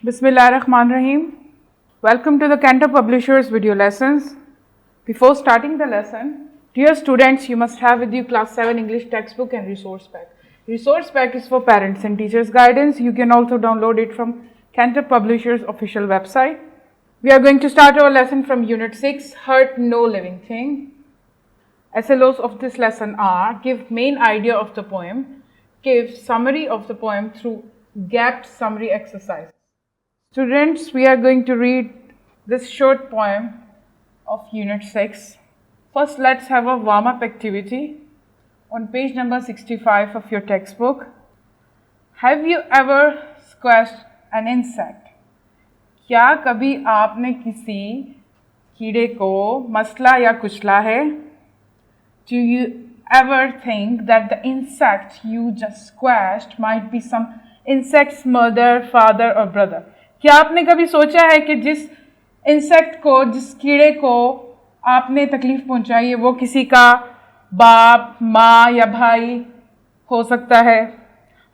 Bismillahirrahmanirrahim. Welcome to the Cantor Publishers video lessons. Before starting the lesson, dear students, you must have with you class 7 English textbook and resource pack. Resource pack is for parents and teachers guidance. You can also download it from Cantor Publishers official website. We are going to start our lesson from unit 6, Hurt No Living Thing. SLOs of this lesson are: give main idea of the poem, give summary of the poem through gapped summary exercise. Students, we are going to read this short poem of Unit 6. First, let's have a warm-up activity on page number 65 of your textbook. Have you ever squashed an insect? क्या कभी आपने किसी कीड़े को मसला या कुचला है? Do you ever think that the insect you just squashed might be some insect's mother, father or brother? क्या आपने कभी सोचा है कि जिस इंसेक्ट को, जिस कीड़े को आपने तकलीफ पहुंचाई है वो किसी का बाप, माँ या भाई हो सकता है?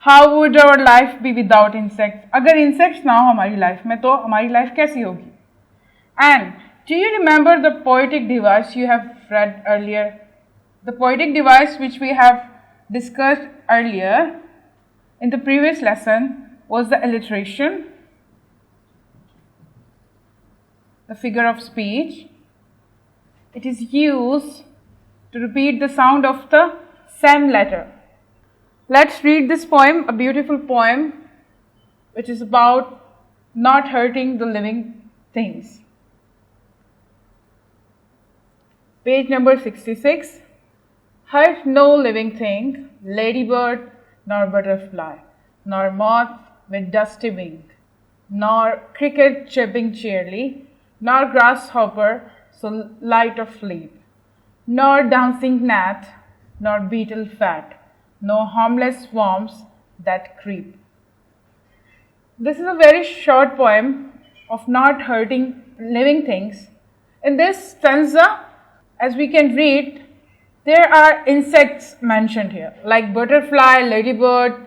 How would our life be without insects? अगर इंसेक्ट्स ना हो हमारी लाइफ में तो हमारी लाइफ कैसी होगी? And do you remember the poetic device you have read earlier? The poetic device which we have discussed earlier in the previous lesson was the alliteration, the figure of speech. It is used to repeat the sound of the same letter. Let's read this poem, a beautiful poem which is about not hurting the living things. Page number 66. Hurt no living thing, ladybird, nor butterfly, nor moth with dusty wing, nor cricket chirping cheerily, nor grasshopper so light of leap, nor dancing gnat, nor beetle fat, no harmless worms that creep. This is a very short poem of not hurting living things. In this stanza, as we can read, there are insects mentioned here, like butterfly, ladybird,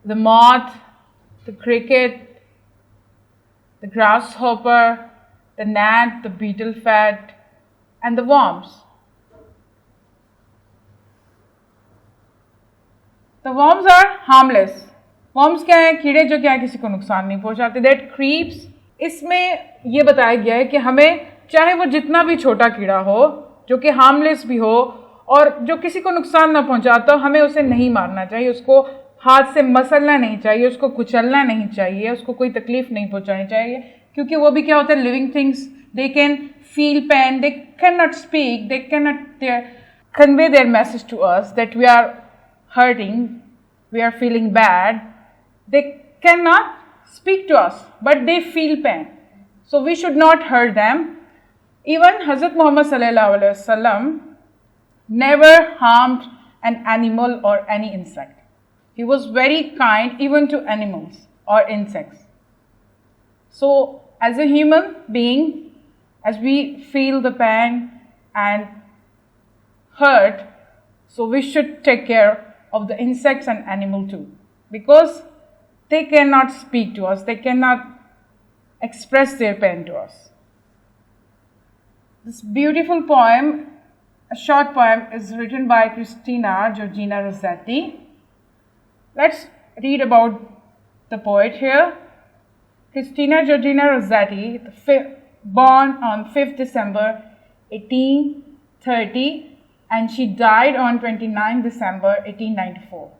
the moth, the cricket, the grasshopper, the gnat, the beetle fat, and the worms. The worms are harmless. Worms क्या है? कीड़े जो क्या है किसी को नुकसान नहीं पहुंचाते. That creeps, इसमें ये बताया गया है कि हमें चाहे वो जितना भी छोटा कीड़ा हो, जो कि हार्मलेस भी हो और जो किसी को नुकसान ना पहुंचाता, हमें उसे नहीं मारना चाहिए, उसको हाथ से मसलना नहीं चाहिए, उसको कुचलना नहीं चाहिए, उसको कोई तकलीफ नहीं पहुंचानी चाहिए, क्योंकि वो भी क्या होता है, living things, they can feel pain, they can not speak, they can not convey their message to us that we are hurting, we are feeling bad. They can not speak to us but they feel pain, so we should not hurt them. Even हज़रत मोहम्मद सल्लल्लाहु अलैहि वसल्लम never harmed an animal or any insect. He was very kind even to animals or insects. So as a human being, as we feel the pain and hurt, so we should take care of the insects and animal too, because they cannot speak to us, they cannot express their pain to us. This beautiful poem, a short poem, is written by Cristina Georgina Rossetti. Let's read about the poet here. Cristina Georgina Rossetti, born on 5th December 1830 and she died on 29 December 1894,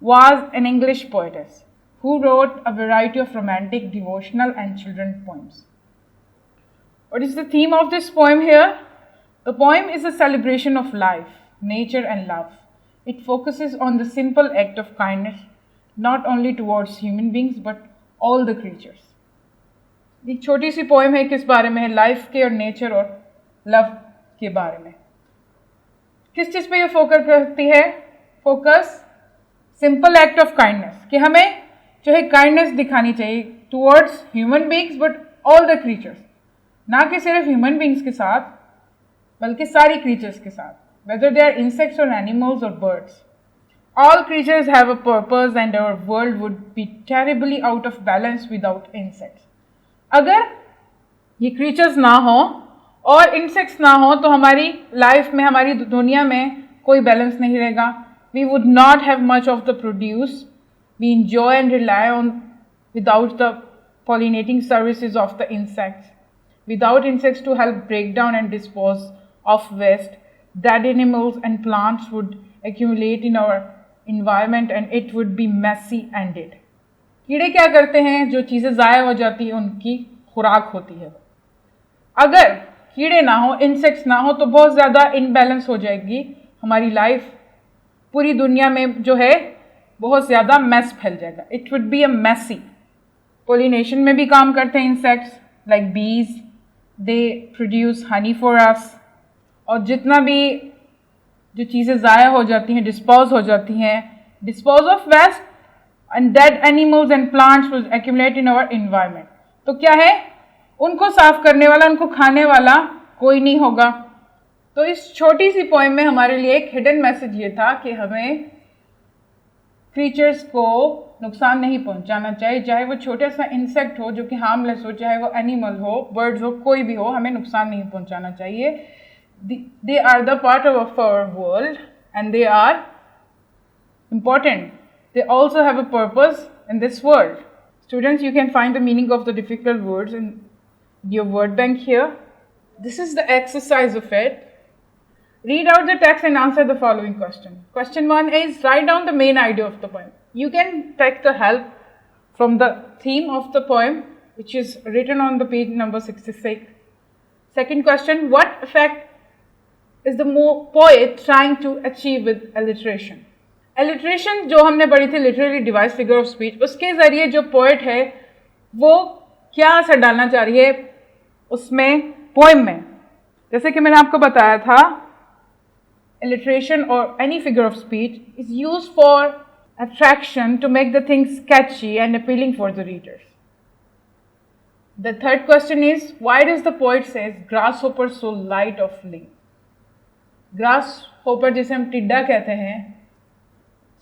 was an English poetess who wrote a variety of romantic, devotional and children's poems. What is the theme of this poem here? The poem is a celebration of life, nature and love. It focuses on the simple act of kindness, not only towards human beings but all the creatures. ये छोटी सी poem है, किस बारे में है? Life के और nature और लव के बारे में. किस चीज़ पे ये फोकस करती है? Focus simple act of kindness, कि हमें जो है काइंडनेस दिखानी चाहिए towards human beings but all the creatures, ना कि सिर्फ ह्यूमन बींग्स के साथ बल्कि सारी क्रीचर्स के साथ, whether they are insects or animals or birds. All creatures have a purpose and our world would be terribly out of balance without insects. अगर ये creatures ना हो और insects ना हो तो हमारी life में, हमारी दुनिया में कोई balance नहीं रहेगा. We would not have much of the produce we enjoy and rely on without the pollinating services of the insects. Without insects to help break down and dispose of waste, dead animals and plants would accumulate in our environment and it would be messy ended. कीड़े क्या करते हैं? जो चीज़ें ज़ाया हो जाती हैं उनकी खुराक होती है. अगर कीड़े ना हो, इंसेक्ट्स ना हो तो बहुत ज़्यादा इनबैलेंस हो जाएगी हमारी लाइफ. पूरी दुनिया में जो है बहुत ज़्यादा मैस फैल जाएगा. It would be a messy. Pollination में भी काम करते हैं insects like bees. They produce honey for us. और जितना भी जो चीज़ें ज़ाया हो जाती हैं, डिस्पोज हो जाती हैं, dispose of waste and dead animals and plants will accumulate in our environment. तो क्या है? उनको साफ करने वाला, उनको खाने वाला कोई नहीं होगा. तो इस छोटी सी पोएम में हमारे लिए एक हिडन मैसेज ये था कि हमें क्रीचर्स को नुकसान नहीं पहुंचाना चाहिए. चाहे वो छोटा सा इंसेक्ट हो जो कि हार्मलेस हो, चाहे वो एनिमल हो, बर्ड्स हो, कोई भी हो, हमें नुकसान नहीं पहुंचाना चाहिए. They are the part of our world and they are important. They also have a purpose in this world. Students, you can find the meaning of the difficult words in your word bank here. This is the exercise of it. Read out the text and answer the following question. Question 1 is write down the main idea of the poem. You can take the help from the theme of the poem which is written on the page number 66. Second question, what effect is the poet trying to achieve with alliteration? Alliteration जो हमने पढ़ी थी literary device figure of speech, उसके ज़रिए जो poet है वो क्या असर डालना चाह रही है उसमें poem में. जैसे कि मैंने आपको बताया था, alliteration or any figure of speech is used for attraction to make the things catchy and appealing for the readers. The third question is, why does the poet say grasshopper so light of limb? Grasshopper जिसे हम टिड्डा कहते हैं,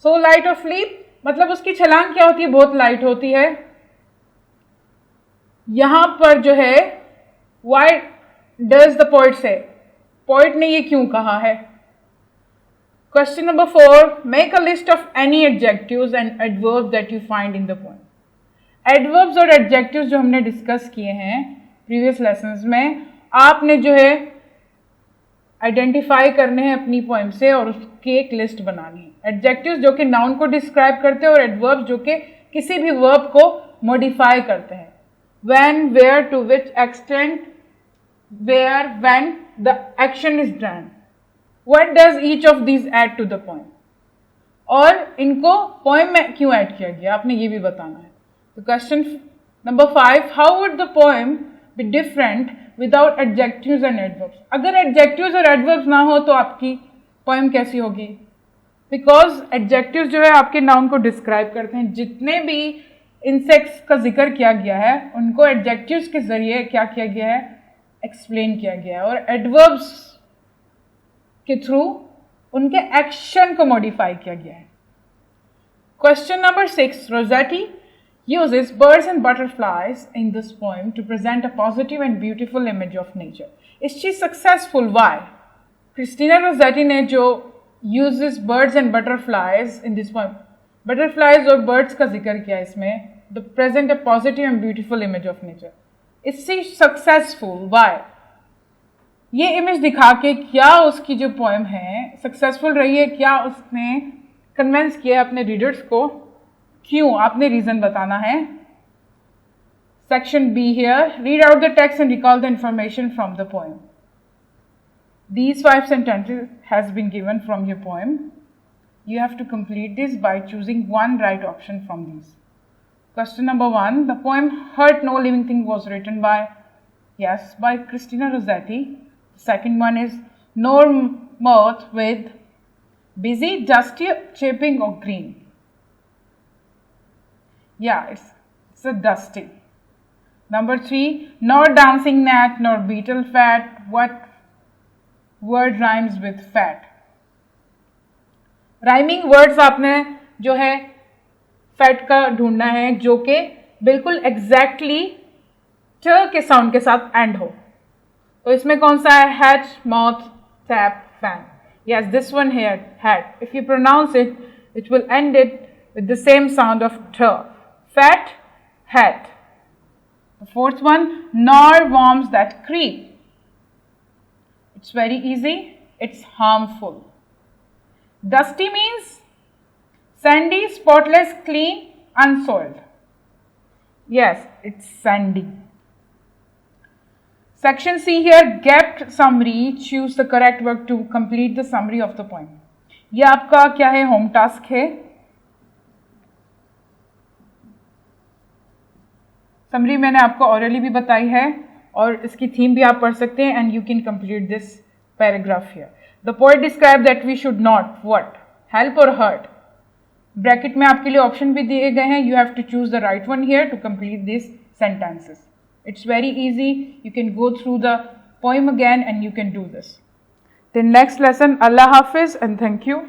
so light of leap मतलब उसकी छलांग क्या होती है? बहुत लाइट होती है. यहां पर जो है व्हाई डज द पोइट से, पोइट ने ये क्यों कहा है? Question number 4, make a list of any adjectives and adverbs that you find in the poem. Adverbs और एडजेक्टिव्स जो हमने डिस्कस किए हैं प्रीवियस लेसन्स में, आपने जो है आइडेंटिफाई करने हैं अपनी पोएम से और उसकी एक लिस्ट बनानी है. एडजेक्टिव्स जो कि नाउन को डिस्क्राइब करते हैं और एडवर्ब्स जो कि किसी भी वर्ब को मॉडिफाई करते हैं. When, where, to which extent, where, when the action is done. What does each of these add to the poem? और इनको पोएम में क्यों ऐड किया गया, आपने ये भी बताना है. तो question number 5, how would the poem be different without adjectives and adverbs? अगर एडजेक्टिव्स और एडवर्ब्स ना हो तो आपकी पोएम कैसी होगी? बिकॉज एडजेक्टिव्स जो है आपके नाउन को डिस्क्राइब करते हैं. जितने भी इंसेक्ट्स का जिक्र किया गया है उनको एडजेक्टिव्स के जरिए क्या किया गया है? एक्सप्लेन किया गया है. और एडवर्ब्स के थ्रू उनके एक्शन को मॉडिफाई किया गया है. Question number 6, रोज़ेटी uses birds and butterflies in this poem to present a positive and beautiful image of nature. Is she successful? Why? Christina Rossetti ने जो uses birds and butterflies in this poem, butterflies और birds का जिक्र किया इसमें, to present a positive and beautiful image of nature. Is she successful? Why? ये image दिखा के क्या उसकी जो पोएम है सक्सेसफुल रही है? क्या उसने कन्विंस किया अपने रीडर्स को? क्यों? आपने रीजन बताना है. Section be here, read out the text and recall the information from the poem. These 5 sentences has been given from your poem. You have to complete this by choosing one right option from these. Question number 1, the poem Hurt No Living Thing was written by, yes, by Christina Rossetti. The second one is no mirth with busy, dusty, chirping or green. Yeah, it's a dusty. Number 3, nor dancing gnat nor beetle fat. What word rhymes with fat? Rhyming words आपने जो है fat का ढूंढना है जो कि बिल्कुल exactly ट के साउंड के साथ एंड हो। तो इसमें कौन सा है? Hat, mouth, tap, fan. Yes, this one here, hat. If you pronounce it, it will end it with the same sound of t. Fat, hat. The fourth one, nor worms that creep. It's very easy. It's harmful. Dusty means sandy, spotless, clean, unsoiled. Yes, it's sandy. Section C here, get summary. Choose the correct word to complete the summary of the poem. ये आपका क्या है? Home task है। Summary मैंने आपको hourly भी बताई है और इसकी थीम भी आप पढ़ सकते हैं and you can complete this paragraph here. The poet describe that we should not what? Help और हर्ट। ब्रैकेट में आपके लिए ऑप्शन भी दिए गए हैं, you have to choose the right one here to complete this sentences. It's very easy, you can go through the poem again and you can do this. Then next lesson, अल्लाह हाफिज and thank you.